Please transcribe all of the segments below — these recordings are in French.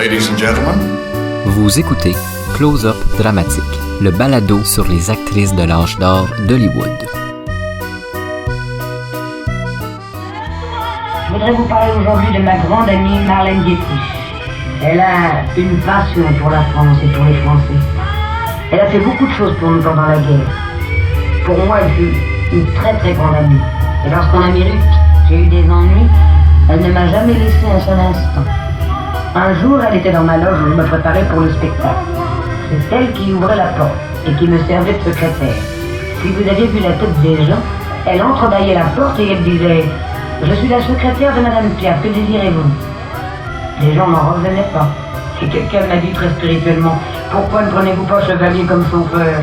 Ladies and gentlemen. Vous écoutez Close-Up Dramatique, le balado sur les actrices de l'âge d'or d'Hollywood. Je voudrais vous parler aujourd'hui de ma grande amie Marlène Dietrich. Elle a une passion pour la France et pour les Français. Elle a fait beaucoup de choses pour nous pendant la guerre. Pour moi, elle fut une très très grande amie. Et lorsqu'en Amérique, j'ai eu des ennuis, elle ne m'a jamais laissé un seul instant. Un jour, elle était dans ma loge où je me préparais pour le spectacle. C'est elle qui ouvrait la porte et qui me servait de secrétaire. Si vous aviez vu la tête des gens, elle entrebâillait la porte et elle disait « Je suis la secrétaire de Madame Piaf, que désirez-vous » Les gens n'en revenaient pas. Et quelqu'un m'a dit très spirituellement « Pourquoi ne prenez-vous pas Chevalier comme chauffeur ?»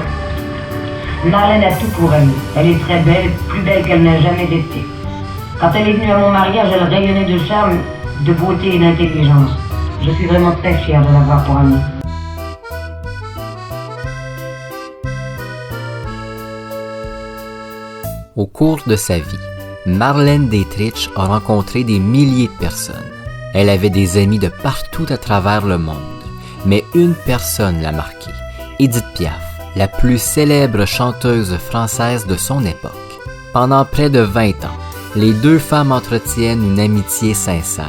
Marlène a tout pour elle. Elle est très belle, plus belle qu'elle n'a jamais été. Quand elle est venue à mon mariage, elle rayonnait de charme, de beauté et d'intelligence. Je suis vraiment très fière de l'avoir pour amie. Au cours de sa vie, Marlène Dietrich a rencontré des milliers de personnes. Elle avait des amis de partout à travers le monde. Mais une personne l'a marquée, Édith Piaf, la plus célèbre chanteuse française de son époque. Pendant près de 20 ans, les deux femmes entretiennent une amitié sincère.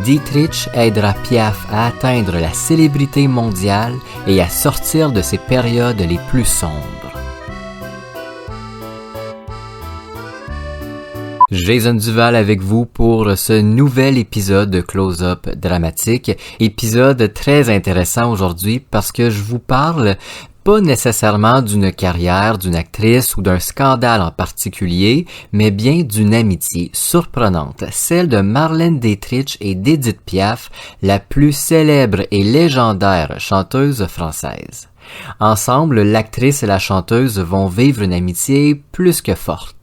Dietrich aidera Piaf à atteindre la célébrité mondiale et à sortir de ses périodes les plus sombres. Jason Duval avec vous pour ce nouvel épisode de Close-Up Dramatique. Épisode très intéressant aujourd'hui parce que je vous parle pas nécessairement d'une carrière d'une actrice ou d'un scandale en particulier, mais bien d'une amitié surprenante, celle de Marlène Dietrich et d'Édith Piaf, la plus célèbre et légendaire chanteuse française. Ensemble, l'actrice et la chanteuse vont vivre une amitié plus que forte.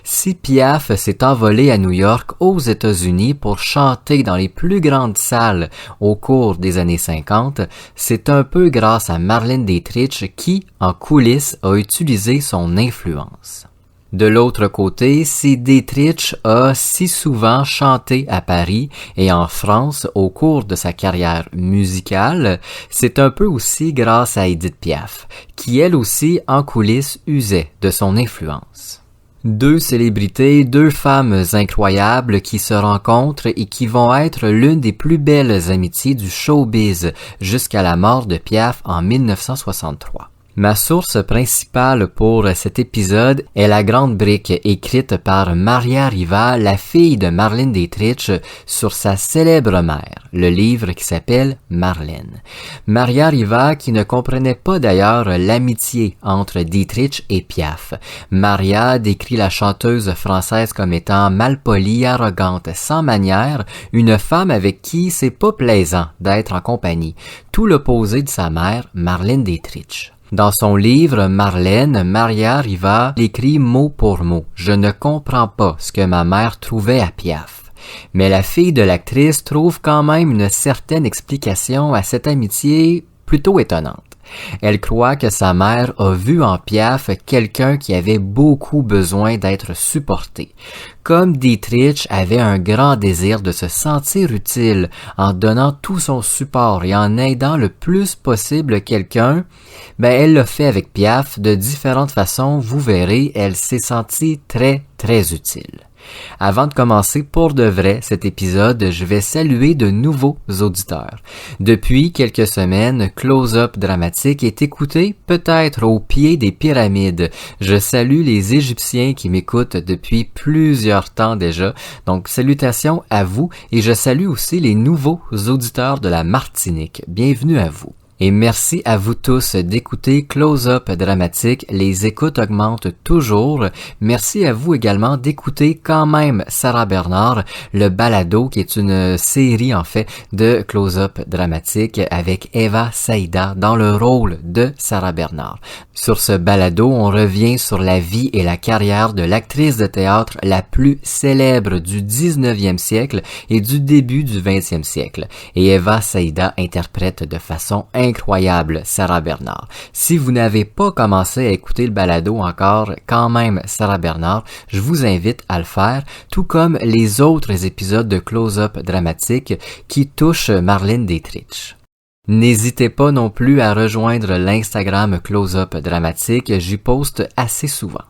Si Piaf s'est envolée à New York aux États-Unis pour chanter dans les plus grandes salles au cours des années 50, c'est un peu grâce à Marlène Dietrich qui, en coulisses, a utilisé son influence. De l'autre côté, si Dietrich a si souvent chanté à Paris et en France au cours de sa carrière musicale, c'est un peu aussi grâce à Édith Piaf, qui elle aussi en coulisses usait de son influence. Deux célébrités, deux femmes incroyables qui se rencontrent et qui vont être l'une des plus belles amitiés du showbiz jusqu'à la mort de Piaf en 1963. Ma source principale pour cet épisode est La Grande Brique, écrite par Maria Riva, la fille de Marlène Dietrich, sur sa célèbre mère, le livre qui s'appelle Marlène. Maria Riva qui ne comprenait pas d'ailleurs l'amitié entre Dietrich et Piaf. Maria décrit la chanteuse française comme étant malpolie, arrogante, sans manière, une femme avec qui c'est pas plaisant d'être en compagnie, tout l'opposé de sa mère, Marlène Dietrich. Dans son livre Marlène, Maria Riva écrit mot pour mot « Je ne comprends pas ce que ma mère trouvait à Piaf ». Mais la fille de l'actrice trouve quand même une certaine explication à cette amitié plutôt étonnante. Elle croit que sa mère a vu en Piaf quelqu'un qui avait beaucoup besoin d'être supporté. Comme Dietrich avait un grand désir de se sentir utile en donnant tout son support et en aidant le plus possible quelqu'un, elle l'a fait avec Piaf de différentes façons, vous verrez, elle s'est sentie très, très utile. Avant de commencer pour de vrai cet épisode, je vais saluer de nouveaux auditeurs. Depuis quelques semaines, Close-Up Dramatique est écouté peut-être au pied des pyramides. Je salue les Égyptiens qui m'écoutent depuis plusieurs temps déjà. Donc, salutations à vous et je salue aussi les nouveaux auditeurs de la Martinique. Bienvenue à vous. Et merci à vous tous d'écouter Close-Up Dramatique. Les écoutes augmentent toujours. Merci à vous également d'écouter quand même Sarah Bernard, le balado qui est une série en fait de Close-Up Dramatique avec Eva Saïda dans le rôle de Sarah Bernard. Sur ce balado, on revient sur la vie et la carrière de l'actrice de théâtre la plus célèbre du 19e siècle et du début du 20e siècle. Et Eva Saïda interprète de façon incroyable incroyable Sarah Bernard. Si vous n'avez pas commencé à écouter le balado encore, quand même Sarah Bernard, je vous invite à le faire, tout comme les autres épisodes de Close-Up Dramatique qui touchent Marlène Dietrich. N'hésitez pas non plus à rejoindre l'Instagram Close-Up Dramatique, j'y poste assez souvent.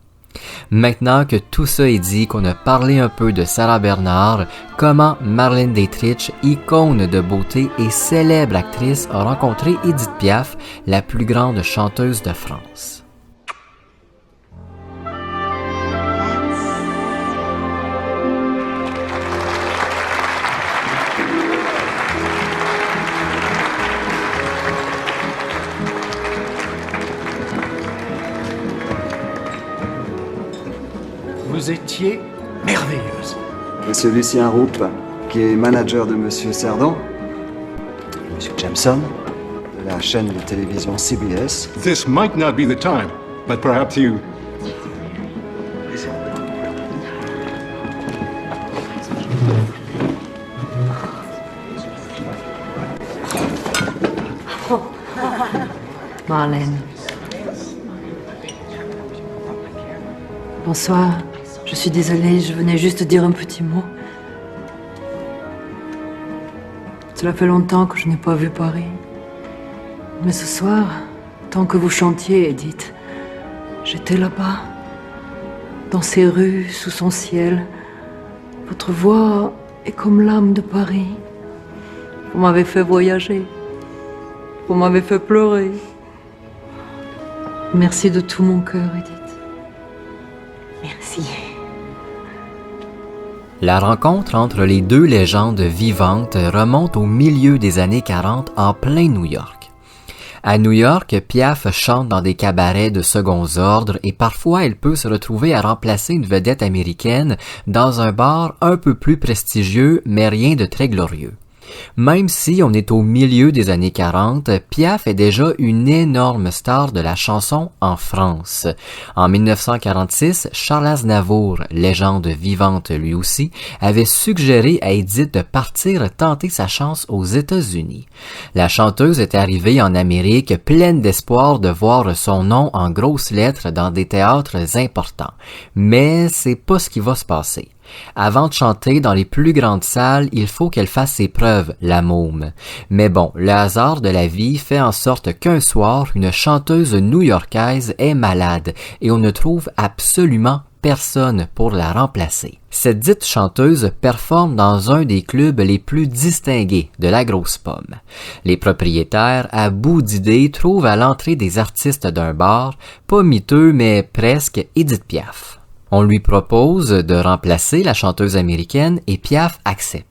Maintenant que tout ça est dit, qu'on a parlé un peu de Sarah Bernard, comment Marlène Dietrich, icône de beauté et célèbre actrice, a rencontré Édith Piaf, la plus grande chanteuse de France. Vous étiez merveilleuse. Monsieur Lucien Roupe, qui est manager de Monsieur Cerdan, Monsieur Jameson, de la chaîne de télévision CBS. This might not be the time, but perhaps you... Marlène. Bonsoir. Je suis désolée, je venais juste dire un petit mot. Cela fait longtemps que je n'ai pas vu Paris. Mais ce soir, tant que vous chantiez, Edith, j'étais là-bas, dans ces rues, sous son ciel. Votre voix est comme l'âme de Paris. Vous m'avez fait voyager. Vous m'avez fait pleurer. Merci de tout mon cœur, Edith. Merci. La rencontre entre les deux légendes vivantes remonte au milieu des années 40 en plein New York. À New York, Piaf chante dans des cabarets de seconds ordres et parfois elle peut se retrouver à remplacer une vedette américaine dans un bar un peu plus prestigieux mais rien de très glorieux. Même si on est au milieu des années 40, Piaf est déjà une énorme star de la chanson en France. En 1946, Charles Aznavour, légende vivante lui aussi, avait suggéré à Édith de partir tenter sa chance aux États-Unis. La chanteuse est arrivée en Amérique pleine d'espoir de voir son nom en grosses lettres dans des théâtres importants. Mais c'est pas ce qui va se passer. Avant de chanter dans les plus grandes salles, il faut qu'elle fasse ses preuves, la môme. Mais bon, le hasard de la vie fait en sorte qu'un soir, une chanteuse new-yorkaise est malade et on ne trouve absolument personne pour la remplacer. Cette dite chanteuse performe dans un des clubs les plus distingués de la Grosse Pomme. Les propriétaires, à bout d'idées, trouvent à l'entrée des artistes d'un bar, pas miteux mais presque, Édith Piaf. On lui propose de remplacer la chanteuse américaine et Piaf accepte.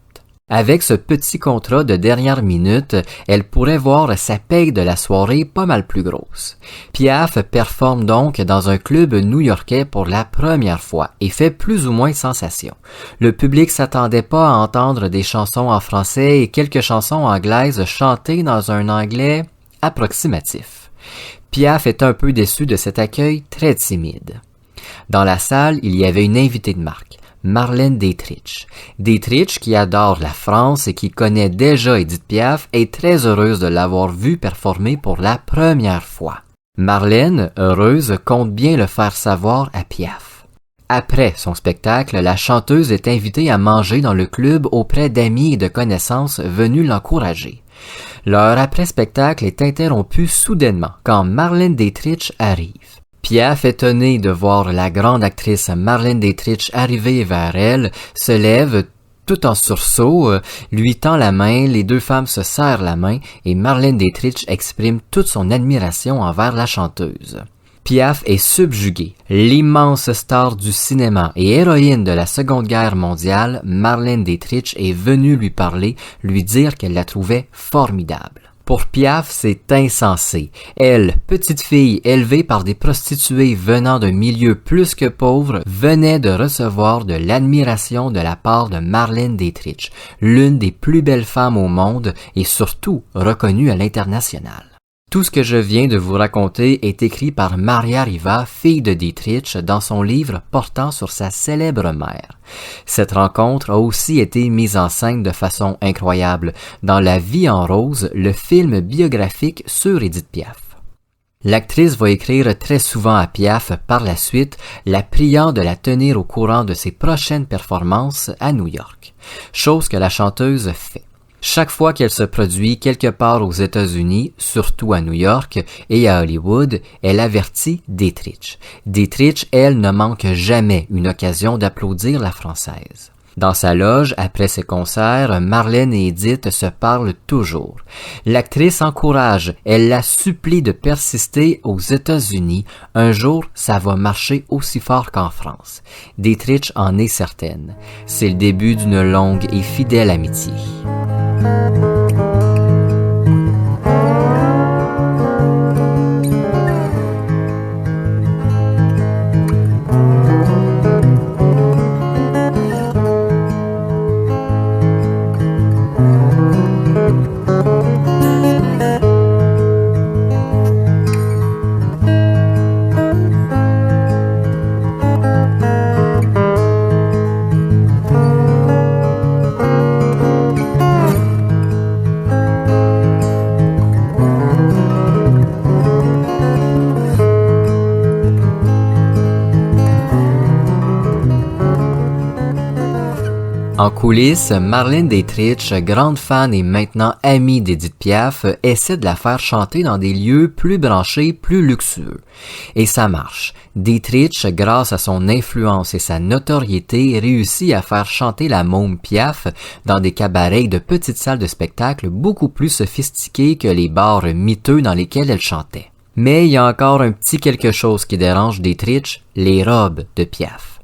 Avec ce petit contrat de dernière minute, elle pourrait voir sa paye de la soirée pas mal plus grosse. Piaf performe donc dans un club new-yorkais pour la première fois et fait plus ou moins sensation. Le public s'attendait pas à entendre des chansons en français et quelques chansons anglaises chantées dans un anglais approximatif. Piaf est un peu déçu de cet accueil très timide. Dans la salle, il y avait une invitée de marque, Marlène Dietrich. Dietrich, qui adore la France et qui connaît déjà Édith Piaf, est très heureuse de l'avoir vue performer pour la première fois. Marlène, heureuse, compte bien le faire savoir à Piaf. Après son spectacle, la chanteuse est invitée à manger dans le club auprès d'amis et de connaissances venus l'encourager. Leur après-spectacle est interrompu soudainement quand Marlène Dietrich arrive. Piaf, étonné de voir la grande actrice Marlène Dietrich arriver vers elle, se lève tout en sursaut, lui tend la main, les deux femmes se serrent la main et Marlène Dietrich exprime toute son admiration envers la chanteuse. Piaf est subjuguée. L'immense star du cinéma et héroïne de la Seconde Guerre mondiale, Marlène Dietrich est venue lui parler, lui dire qu'elle la trouvait formidable. Pour Piaf, c'est insensé. Elle, petite fille élevée par des prostituées venant d'un milieu plus que pauvre, venait de recevoir de l'admiration de la part de Marlène Dietrich, l'une des plus belles femmes au monde et surtout reconnue à l'international. Tout ce que je viens de vous raconter est écrit par Maria Riva, fille de Dietrich, dans son livre portant sur sa célèbre mère. Cette rencontre a aussi été mise en scène de façon incroyable dans La Vie en rose, le film biographique sur Édith Piaf. L'actrice va écrire très souvent à Piaf par la suite, la priant de la tenir au courant de ses prochaines performances à New York, chose que la chanteuse fait. Chaque fois qu'elle se produit quelque part aux États-Unis, surtout à New York et à Hollywood, elle avertit Dietrich. Dietrich, elle, ne manque jamais une occasion d'applaudir la Française. Dans sa loge, après ses concerts, Marlène et Édith se parlent toujours. L'actrice encourage, elle la supplie de persister aux États-Unis. Un jour, ça va marcher aussi fort qu'en France. Dietrich en est certaine. C'est le début d'une longue et fidèle amitié. En coulisses, Marlène Dietrich, grande fan et maintenant amie d'Édith Piaf, essaie de la faire chanter dans des lieux plus branchés, plus luxueux. Et ça marche. Dietrich, grâce à son influence et sa notoriété, réussit à faire chanter la môme Piaf dans des cabarets de petites salles de spectacle beaucoup plus sophistiquées que les bars miteux dans lesquels elle chantait. Mais il y a encore un petit quelque chose qui dérange Dietrich, les robes de Piaf.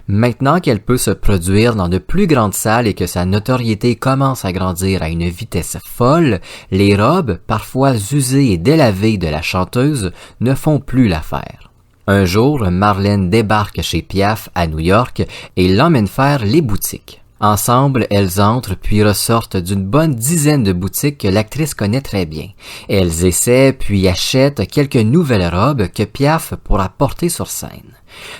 Maintenant qu'elle peut se produire dans de plus grandes salles et que sa notoriété commence à grandir à une vitesse folle, les robes, parfois usées et délavées de la chanteuse, ne font plus l'affaire. Un jour, Marlène débarque chez Piaf à New York et l'emmène faire les boutiques. Ensemble, elles entrent puis ressortent d'une bonne dizaine de boutiques que l'actrice connaît très bien. Elles essaient puis achètent quelques nouvelles robes que Piaf pourra porter sur scène.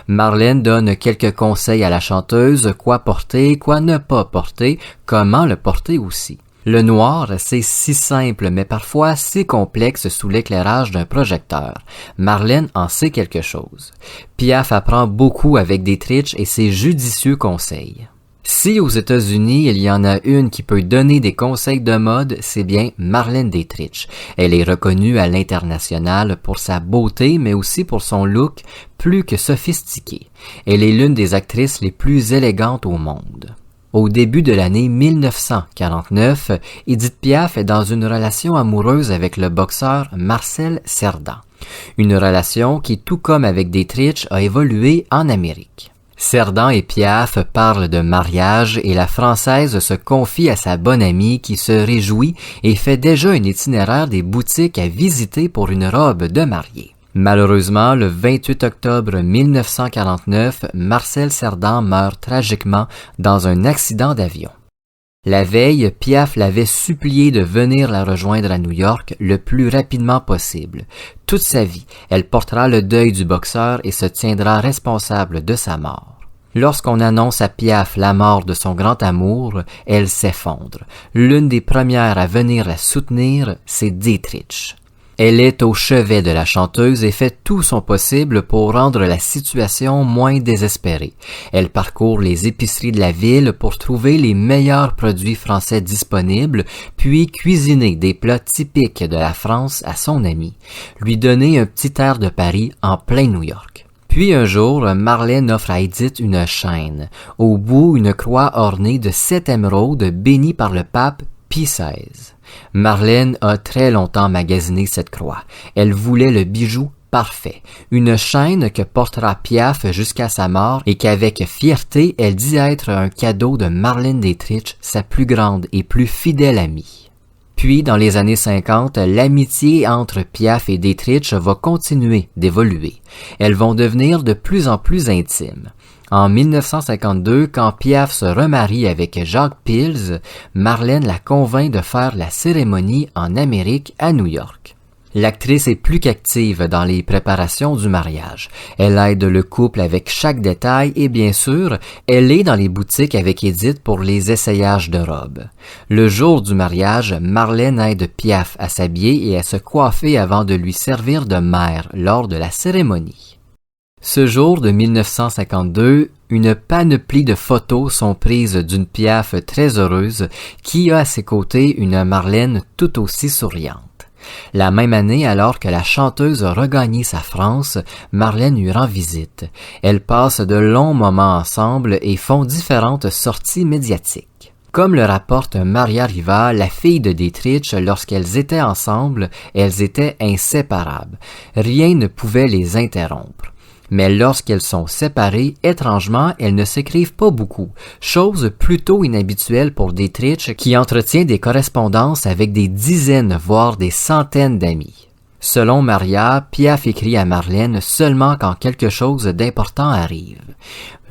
Marlène donne quelques conseils à la chanteuse, quoi porter, quoi ne pas porter, comment le porter aussi. Le noir, c'est si simple, mais parfois si complexe sous l'éclairage d'un projecteur. Marlène en sait quelque chose. Piaf apprend beaucoup avec Dietrich et ses judicieux conseils. Si aux États-Unis, il y en a une qui peut donner des conseils de mode, c'est bien Marlène Dietrich. Elle est reconnue à l'international pour sa beauté, mais aussi pour son look plus que sophistiqué. Elle est l'une des actrices les plus élégantes au monde. Au début de l'année 1949, Édith Piaf est dans une relation amoureuse avec le boxeur Marcel Cerdan. Une relation qui, tout comme avec Dietrich, a évolué en Amérique. Cerdan et Piaf parlent de mariage et la Française se confie à sa bonne amie qui se réjouit et fait déjà un itinéraire des boutiques à visiter pour une robe de mariée. Malheureusement, le 28 octobre 1949, Marcel Cerdan meurt tragiquement dans un accident d'avion. La veille, Piaf l'avait supplié de venir la rejoindre à New York le plus rapidement possible. Toute sa vie, elle portera le deuil du boxeur et se tiendra responsable de sa mort. Lorsqu'on annonce à Piaf la mort de son grand amour, elle s'effondre. L'une des premières à venir la soutenir, c'est Dietrich. Elle est au chevet de la chanteuse et fait tout son possible pour rendre la situation moins désespérée. Elle parcourt les épiceries de la ville pour trouver les meilleurs produits français disponibles, puis cuisiner des plats typiques de la France à son ami, lui donner un petit air de Paris en plein New York. Puis un jour, Marlène offre à Édith une chaîne, au bout une croix ornée de 7 émeraudes bénies par le pape Pie XVI. Marlène a très longtemps magasiné cette croix. Elle voulait le bijou parfait, une chaîne que portera Piaf jusqu'à sa mort et qu'avec fierté, elle dit être un cadeau de Marlène Dietrich, sa plus grande et plus fidèle amie. Puis, dans les années 50, l'amitié entre Piaf et Dietrich va continuer d'évoluer. Elles vont devenir de plus en plus intimes. En 1952, quand Piaf se remarie avec Jacques Pils, Marlène la convainc de faire la cérémonie en Amérique à New York. L'actrice est plus qu'active dans les préparations du mariage. Elle aide le couple avec chaque détail et bien sûr, elle est dans les boutiques avec Edith pour les essayages de robes. Le jour du mariage, Marlène aide Piaf à s'habiller et à se coiffer avant de lui servir de mère lors de la cérémonie. Ce jour de 1952, une panoplie de photos sont prises d'une Piaf très heureuse qui a à ses côtés une Marlène tout aussi souriante. La même année, alors que la chanteuse a regagné sa France, Marlène lui rend visite. Elles passent de longs moments ensemble et font différentes sorties médiatiques. Comme le rapporte Maria Riva, la fille de Dietrich, lorsqu'elles étaient ensemble, elles étaient inséparables. Rien ne pouvait les interrompre. Mais lorsqu'elles sont séparées, étrangement, elles ne s'écrivent pas beaucoup, chose plutôt inhabituelle pour Dietrich qui entretient des correspondances avec des dizaines, voire des centaines d'amis. Selon Maria, Piaf écrit à Marlène seulement quand quelque chose d'important arrive.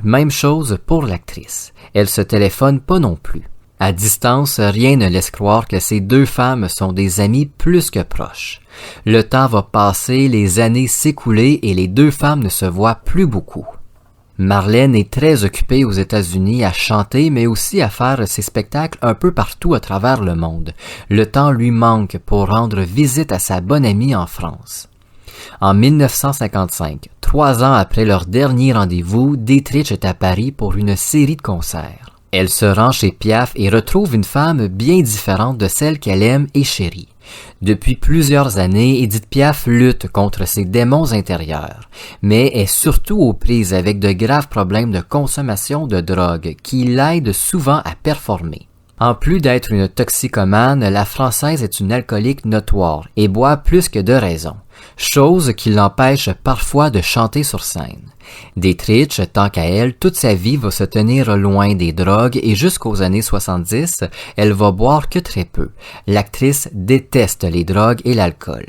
Même chose pour l'actrice. Elle se téléphone pas non plus. À distance, rien ne laisse croire que ces deux femmes sont des amies plus que proches. Le temps va passer, les années s'écouler et les deux femmes ne se voient plus beaucoup. Marlène est très occupée aux États-Unis à chanter, mais aussi à faire ses spectacles un peu partout à travers le monde. Le temps lui manque pour rendre visite à sa bonne amie en France. En 1955, 3 ans après leur dernier rendez-vous, Dietrich est à Paris pour une série de concerts. Elle se rend chez Piaf et retrouve une femme bien différente de celle qu'elle aime et chérit. Depuis plusieurs années, Edith Piaf lutte contre ses démons intérieurs, mais est surtout aux prises avec de graves problèmes de consommation de drogue qui l'aident souvent à performer. En plus d'être une toxicomane, la Française est une alcoolique notoire et boit plus que de raison, chose qui l'empêche parfois de chanter sur scène. Dietrich, tant qu'à elle, toute sa vie va se tenir loin des drogues et jusqu'aux années 70, elle va boire que très peu. L'actrice déteste les drogues et l'alcool.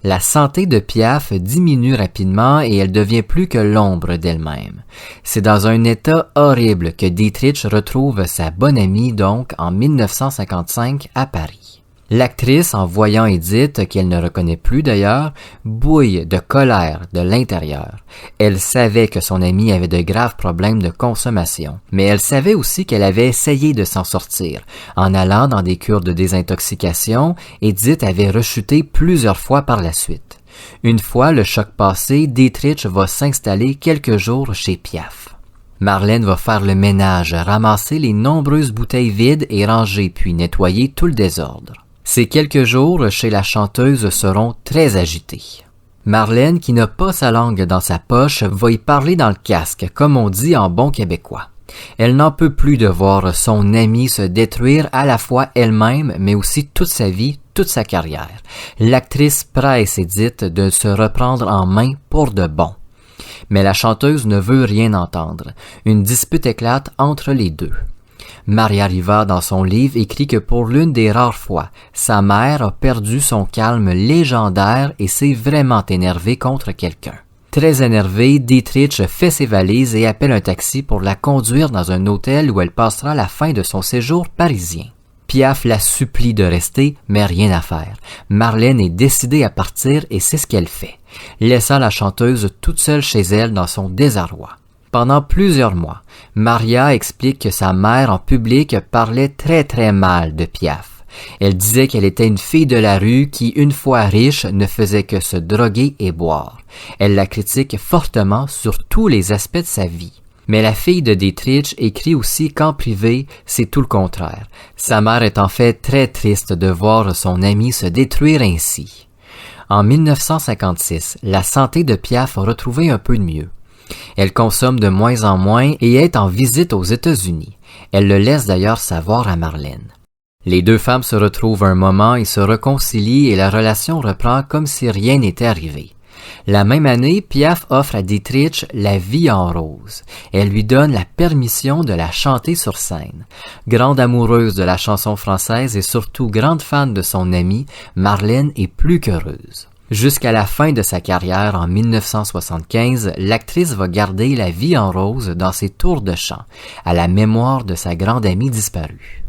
La santé de Piaf diminue rapidement et elle devient plus que l'ombre d'elle-même. C'est dans un état horrible que Dietrich retrouve sa bonne amie donc en 1955 à Paris. L'actrice, en voyant Edith, qu'elle ne reconnaît plus d'ailleurs, bouille de colère de l'intérieur. Elle savait que son amie avait de graves problèmes de consommation, mais elle savait aussi qu'elle avait essayé de s'en sortir. En allant dans des cures de désintoxication, Edith avait rechuté plusieurs fois par la suite. Une fois le choc passé, Dietrich va s'installer quelques jours chez Piaf. Marlène va faire le ménage, ramasser les nombreuses bouteilles vides et ranger puis nettoyer tout le désordre. Ces quelques jours chez la chanteuse seront très agités. Marlène, qui n'a pas sa langue dans sa poche, va y parler dans le casque, comme on dit en bon québécois. Elle n'en peut plus de voir son amie se détruire à la fois elle-même, mais aussi toute sa vie, toute sa carrière. L'actrice presse Edith de se reprendre en main pour de bon. Mais la chanteuse ne veut rien entendre. Une dispute éclate entre les deux. Maria Riva, dans son livre, écrit que pour l'une des rares fois, sa mère a perdu son calme légendaire et s'est vraiment énervée contre quelqu'un. Très énervée, Dietrich fait ses valises et appelle un taxi pour la conduire dans un hôtel où elle passera la fin de son séjour parisien. Piaf la supplie de rester, mais rien à faire. Marlène est décidée à partir et c'est ce qu'elle fait, laissant la chanteuse toute seule chez elle dans son désarroi. Pendant plusieurs mois, Maria explique que sa mère en public parlait très mal de Piaf. Elle disait qu'elle était une fille de la rue qui, une fois riche, ne faisait que se droguer et boire. Elle la critique fortement sur tous les aspects de sa vie. Mais la fille de Dietrich écrit aussi qu'en privé, c'est tout le contraire. Sa mère est en fait très triste de voir son amie se détruire ainsi. En 1956, la santé de Piaf a retrouvé un peu de mieux. Elle consomme de moins en moins et est en visite aux États-Unis. Elle le laisse d'ailleurs savoir à Marlène. Les deux femmes se retrouvent un moment et se réconcilient et la relation reprend comme si rien n'était arrivé. La même année, Piaf offre à Dietrich La vie en rose. Elle lui donne la permission de la chanter sur scène. Grande amoureuse de la chanson française et surtout grande fan de son amie, Marlène est plus qu'heureuse. Jusqu'à la fin de sa carrière en 1975, l'actrice va garder La vie en rose dans ses tours de chant, à la mémoire de sa grande amie disparue.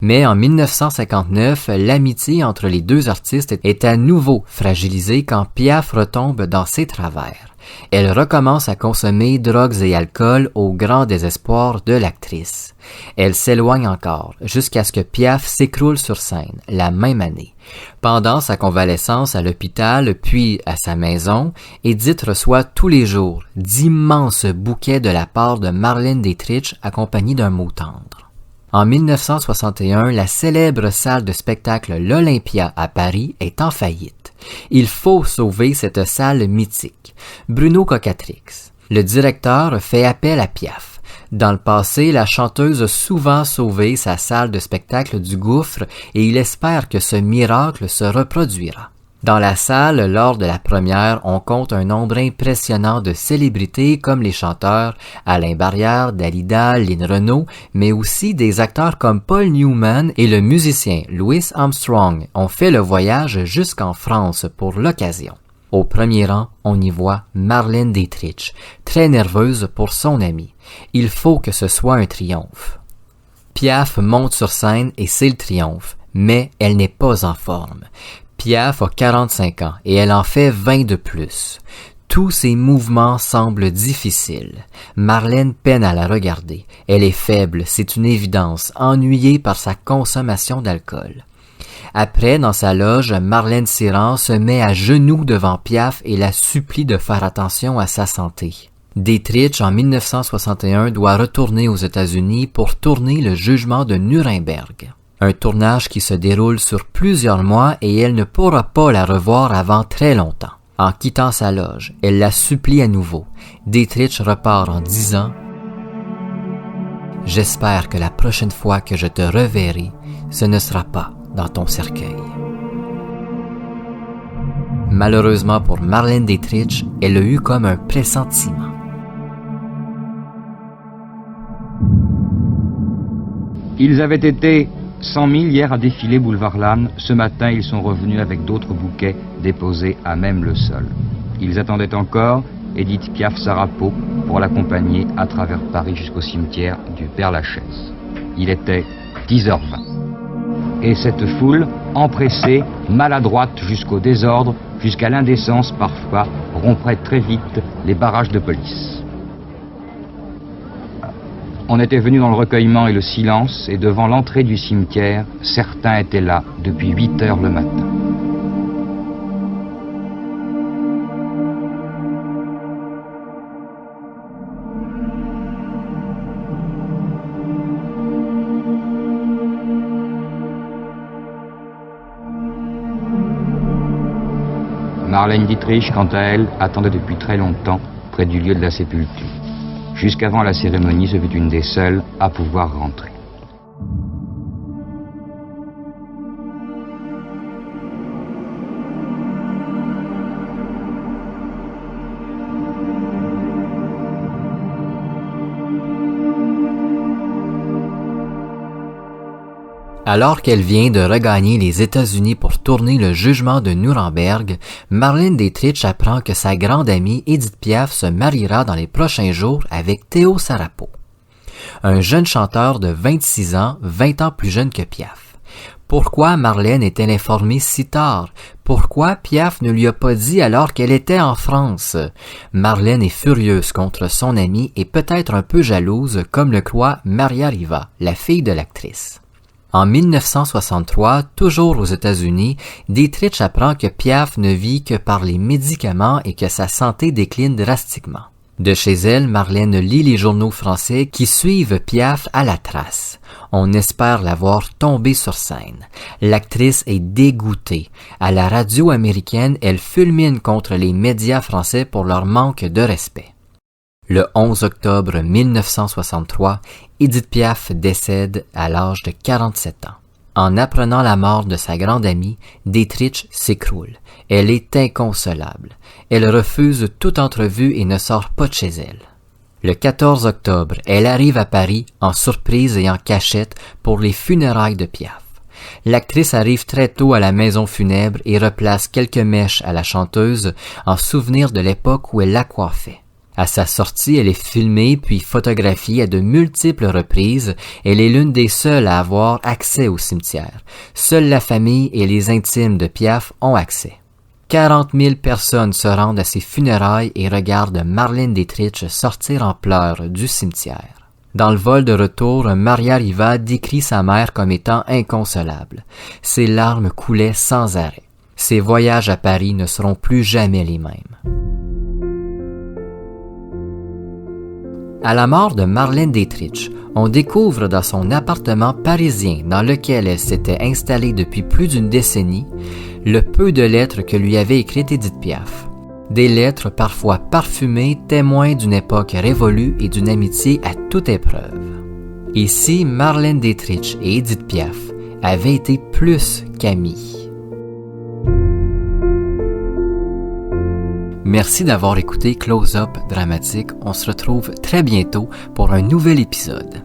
Mais en 1959, l'amitié entre les deux artistes est à nouveau fragilisée quand Piaf retombe dans ses travers. Elle recommence à consommer drogues et alcool au grand désespoir de l'actrice. Elle s'éloigne encore jusqu'à ce que Piaf s'écroule sur scène la même année. Pendant sa convalescence à l'hôpital puis à sa maison, Edith reçoit tous les jours d'immenses bouquets de la part de Marlène Dietrich accompagnée d'un mot tendre. En 1961, la célèbre salle de spectacle l'Olympia à Paris est en faillite. Il faut sauver cette salle mythique. Bruno Cocatrix, le directeur, fait appel à Piaf. Dans le passé, la chanteuse a souvent sauvé sa salle de spectacle du gouffre et il espère que ce miracle se reproduira. Dans la salle, lors de la première, on compte un nombre impressionnant de célébrités comme les chanteurs Alain Barrière, Dalida, Lynn Renaud, mais aussi des acteurs comme Paul Newman et le musicien Louis Armstrong ont fait le voyage jusqu'en France pour l'occasion. Au premier rang, on y voit Marlène Dietrich, très nerveuse pour son amie. Il faut que ce soit un triomphe. Piaf monte sur scène et c'est le triomphe, mais elle n'est pas en forme. Piaf a 45 ans et elle en fait 20 de plus. Tous ses mouvements semblent difficiles. Marlène peine à la regarder. Elle est faible, c'est une évidence, ennuyée par sa consommation d'alcool. Après, dans sa loge, Marlène Sirand se met à genoux devant Piaf et la supplie de faire attention à sa santé. Dietrich, en 1961, doit retourner aux États-Unis pour tourner le jugement de Nuremberg. Un tournage qui se déroule sur plusieurs mois et elle ne pourra pas la revoir avant très longtemps. En quittant sa loge, elle la supplie à nouveau. Dietrich repart en disant « J'espère que la prochaine fois que je te reverrai, ce ne sera pas dans ton cercueil. » Malheureusement pour Marlène Dietrich, elle a eu comme un pressentiment. Ils avaient été 100 000 hier à défiler boulevard Lannes. Ce matin, ils sont revenus avec d'autres bouquets déposés à même le sol. Ils attendaient encore Edith Piaf-Sarapo pour l'accompagner à travers Paris jusqu'au cimetière du Père-Lachaise. Il était 10h20. Et cette foule, empressée, maladroite jusqu'au désordre, jusqu'à l'indécence parfois, romprait très vite les barrages de police. On était venu dans le recueillement et le silence, et devant l'entrée du cimetière, certains étaient là depuis 8 heures le matin. Marlène Dietrich, quant à elle, attendait depuis très longtemps près du lieu de la sépulture. Jusqu'avant la cérémonie, ce fut une des seules à pouvoir rentrer. Alors qu'elle vient de regagner les États-Unis pour tourner le jugement de Nuremberg, Marlène Dietrich apprend que sa grande amie Edith Piaf se mariera dans les prochains jours avec Théo Sarapo, un jeune chanteur de 26 ans, 20 ans plus jeune que Piaf. Pourquoi Marlène est-elle informée si tard? Pourquoi Piaf ne lui a pas dit alors qu'elle était en France? Marlène est furieuse contre son amie et peut-être un peu jalouse, comme le croit Maria Riva, la fille de l'actrice. En 1963, toujours aux États-Unis, Dietrich apprend que Piaf ne vit que par les médicaments et que sa santé décline drastiquement. De chez elle, Marlène lit les journaux français qui suivent Piaf à la trace. On espère la voir tomber sur scène. L'actrice est dégoûtée. À la radio américaine, elle fulmine contre les médias français pour leur manque de respect. Le 11 octobre 1963, Edith Piaf décède à l'âge de 47 ans. En apprenant la mort de sa grande amie, Dietrich s'écroule. Elle est inconsolable. Elle refuse toute entrevue et ne sort pas de chez elle. Le 14 octobre, elle arrive à Paris en surprise et en cachette pour les funérailles de Piaf. L'actrice arrive très tôt à la maison funèbre et replace quelques mèches à la chanteuse en souvenir de l'époque où elle la coiffait. À sa sortie, elle est filmée puis photographiée à de multiples reprises. Elle est l'une des seules à avoir accès au cimetière. Seule la famille et les intimes de Piaf ont accès. 40 000 personnes se rendent à ses funérailles et regardent Marlène Dietrich sortir en pleurs du cimetière. Dans le vol de retour, Maria Riva décrit sa mère comme étant inconsolable. Ses larmes coulaient sans arrêt. Ses voyages à Paris ne seront plus jamais les mêmes. À la mort de Marlène Dietrich, on découvre dans son appartement parisien dans lequel elle s'était installée depuis plus d'une décennie, le peu de lettres que lui avait écrites Édith Piaf. Des lettres parfois parfumées, témoins d'une époque révolue et d'une amitié à toute épreuve. Et si Marlène Dietrich et Édith Piaf avaient été plus qu'amies? Merci d'avoir écouté Close Up Dramatique. On se retrouve très bientôt pour un nouvel épisode.